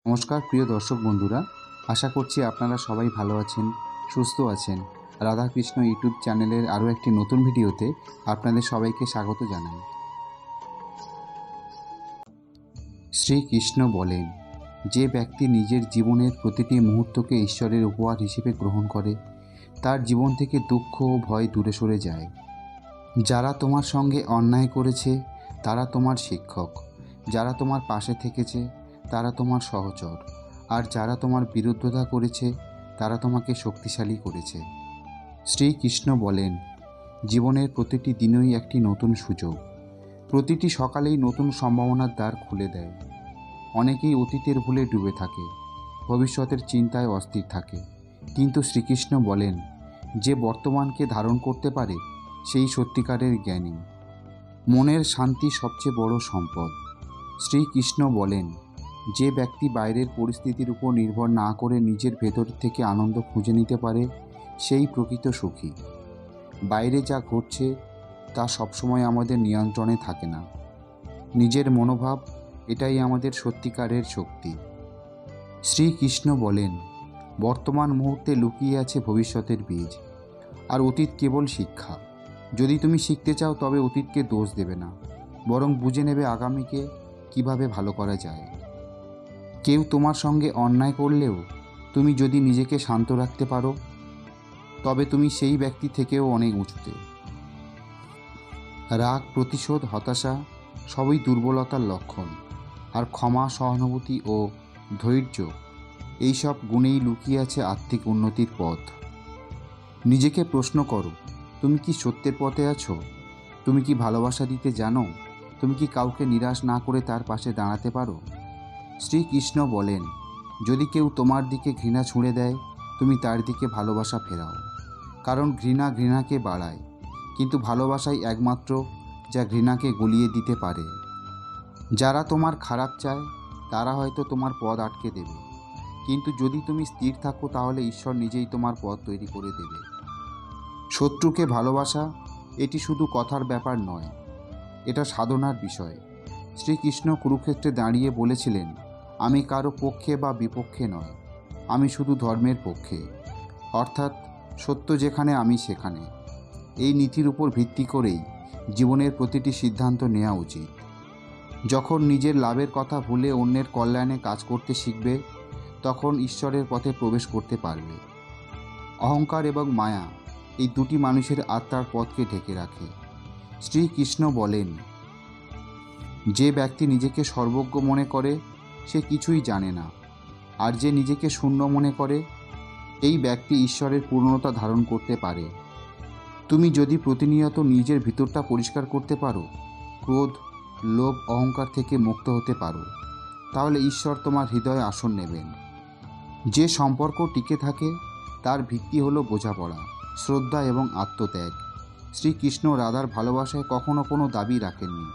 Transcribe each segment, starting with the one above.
নমস্কার প্রিয় দর্শক বন্ধুরা, আশা করছি আপনারা সবাই ভালো আছেন, সুস্থ আছেন। রাধাকৃষ্ণ ইউটিউব চ্যানেলের আরও একটি নতুন ভিডিওতে আপনাদের সবাইকে স্বাগত জানাই। শ্রীকৃষ্ণ বলেন, যে ব্যক্তি নিজের জীবনের প্রতিটি মুহূর্তকে ঈশ্বরের উপহার হিসেবে গ্রহণ করে, তার জীবন থেকে দুঃখ ও ভয় দূরে সরে যায়। যারা তোমার সঙ্গে অন্যায় করেছে তারা তোমার শিক্ষক, যারা তোমার পাশে থেকেছে তারা তোমার সহচর, আর যারা তোমার বিরুদ্ধতা করেছে তারা তোমাকে শক্তিশালী করেছে। শ্রীকৃষ্ণ বলেন, জীবনের প্রতিটি দিনই একটি নতুন সুযোগ, প্রতিটি সকালেই নতুন সম্ভাবনার দ্বার খুলে দেয়। অনেকেই অতীতের ভুলে ডুবে থাকে, ভবিষ্যতের চিন্তায় অস্থির থাকে, কিন্তু শ্রীকৃষ্ণ বলেন, যে বর্তমানকে ধারণ করতে পারে সেই সত্যিকারের জ্ঞানী। মনের শান্তি সবচেয়ে বড় সম্পদ। শ্রীকৃষ্ণ বলেন, যে ব্যক্তি বাইরের পরিস্থিতির উপর নির্ভর না করে নিজের ভেতর থেকে আনন্দ খুঁজে নিতে পারে সেই প্রকৃত সুখী। বাইরে যা ঘটছে তা সবসময় আমাদের নিয়ন্ত্রণে থাকে না। নিজের মনোভাব, এটাই আমাদের সত্যিকারের শক্তি। শ্রীকৃষ্ণ বলেন, বর্তমান মুহূর্তে লুকিয়ে আছে ভবিষ্যতের বীজ, আর অতীত কেবল শিক্ষা। যদি তুমি শিখতে চাও তবে অতীতকে দোষ দেবে না, বরং বুঝে নেবে আগামীকে কিভাবে ভালো করা যায়। কেউ তোমার সঙ্গে অন্যায় করলেও তুমি যদি নিজেকে শান্ত রাখতে পারো, তবে তুমি সেই ব্যক্তি থেকেও অনেক উঁচুতে। রাগ, প্রতিশোধ, হতাশা সবই দুর্বলতার লক্ষণ, আর ক্ষমা, সহানুভূতি ও ধৈর্য এইসব গুণেই লুকিয়ে আছে আত্মিক উন্নতির পথ। নিজেকে প্রশ্ন করো, তুমি কি সত্যের পথে আছো? তুমি কি ভালোবাসা দিতে জানো? তুমি কি কাউকে নিরাশ না করে তার পাশে দাঁড়াতে পারো? শ্রীকৃষ্ণ বলেন, যদি কেউ তোমার দিকে ঘৃণা ছুঁড়ে দেয়, তুমি তার দিকে ভালোবাসা ফেরাও, কারণ ঘৃণা ঘৃণাকে বাড়ায়, কিন্তু ভালোবাসাই একমাত্র যা ঘৃণাকে গলিয়ে দিতে পারে। যারা তোমার খারাপ চায় তারা হয়তো তোমার পথ আটকে দেবে, কিন্তু যদি তুমি স্থির থাকো তাহলে ঈশ্বর নিজেই তোমার পথ তৈরি করে দেবে। শত্রুকে ভালোবাসা, এটি শুধু কথার ব্যাপার নয়, এটা সাধনার বিষয়। শ্রীকৃষ্ণ কুরুক্ষেত্রে দাঁড়িয়ে বলেছিলেন, আমি কারো পক্ষে বা বিপক্ষে নয়, আমি শুধু ধর্মের পক্ষে, অর্থাৎ সত্য যেখানে আমি সেখানে। এই নীতির উপর ভিত্তি করেই জীবনের প্রতিটি সিদ্ধান্ত নেওয়া উচিত। যখন নিজের লাভের কথা ভুলে অন্যের কল্যাণে কাজ করতে শিখবে, তখন ঈশ্বরের পথে প্রবেশ করতে পারবে। অহংকার এবং মায়া, এই দুটি মানুষের আত্মার পথকে ঢেকে রাখে। শ্রীকৃষ্ণ বলেন, যে ব্যক্তি নিজেকে সর্বজ্ঞ মনে করে সে কিছুই জানে না, আর যে নিজেকে শূন্য মনে করে এই ব্যক্তি ঈশ্বরের পূর্ণতা ধারণ করতে পারে। তুমি যদি প্রতিনিয়ত নিজের ভিতরটা পরিষ্কার করতে পারো, ক্রোধ, লোভ, অহংকার থেকে মুক্ত হতে পারো, তাহলে ঈশ্বর তোমার হৃদয়ে আসন নেবেন। যে সম্পর্ক টিকে থাকে তার ভিত্তি হলো বোঝাপড়া, শ্রদ্ধা এবং আত্মত্যাগ। শ্রীকৃষ্ণ রাধার ভালোবাসায় কখনো কোনো দাবি রাখেননি,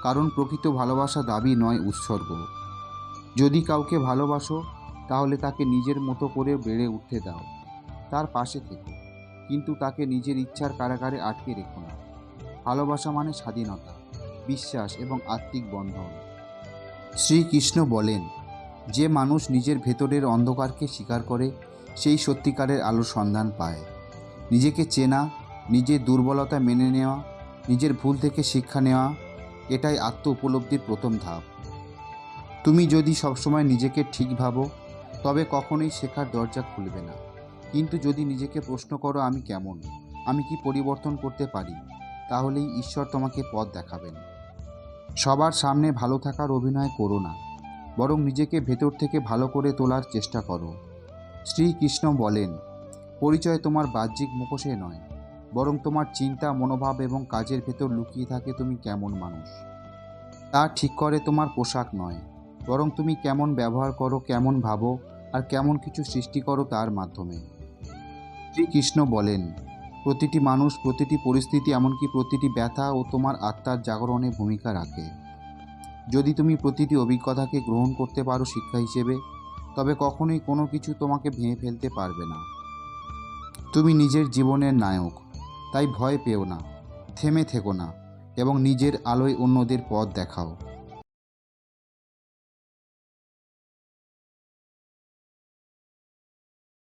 কারণ প্রকৃত ভালোবাসা দাবি নয়, উৎসর্গ। যদি কাউকে ভালোবাসো তাহলে তাকে নিজের মতো করে বেড়ে উঠতে দাও, তার পাশে থেকো, কিন্তু তাকে নিজের ইচ্ছার কারাগারে আটকে রেখো না। ভালোবাসা মানে স্বাধীনতা, বিশ্বাস এবং আত্মিক বন্ধন। শ্রীকৃষ্ণ বলেন, যে মানুষ নিজের ভেতরের অন্ধকারকে স্বীকার করে সেই সত্যিকারের আলোর সন্ধান পায়। নিজেকে চেনা, নিজের দুর্বলতা মেনে নেওয়া, নিজের ভুল থেকে শিক্ষা নেওয়া, এটাই আত্ম উপলব্ধির প্রথম ধাপ। তুমি যদি সবসময় নিজেকে ঠিক ভাবো তবে কখনোই শেখার দরজা খুলবে না, কিন্তু যদি নিজেকে প্রশ্ন করো, আমি কেমন, আমি কি পরিবর্তন করতে পারি, তাহলেই ঈশ্বর তোমাকে পথ দেখাবেন। সবার সামনে ভালো থাকার অভিনয় করো না, বরং নিজেকে ভেতর থেকে ভালো করে তোলার চেষ্টা করো। শ্রীকৃষ্ণ বলেন, পরিচয় তোমার বাহ্যিক মুখোশে নয়, বরং তোমার চিন্তা, মনোভাব এবং কাজের ভেতর লুকিয়ে থাকে তুমি কেমন মানুষ। তা ঠিক করে তোমার পোশাক নয়, বরং তুমি কেমন ব্যবহার করো, কেমন ভাবো, আর কেমন কিছু সৃষ্টি করো তার মাধ্যমে। শ্রীকৃষ্ণ বলেন, প্রতিটি মানুষ, প্রতিটি পরিস্থিতি, এমনকি প্রতিটি ব্যথা ও তোমার আত্মার জাগরণে ভূমিকা রাখে। যদি তুমি প্রতিটি অভিজ্ঞতাকে গ্রহণ করতে পারো শিক্ষা হিসেবে, তবে কখনোই কোনো কিছু তোমাকে ভেঙে ফেলতে পারবে না। তুমি নিজের জীবনের নায়ক, তাই ভয় পেও না, থেমে থেকো না এবং নিজের আলোয় অন্যদের পথ দেখাও।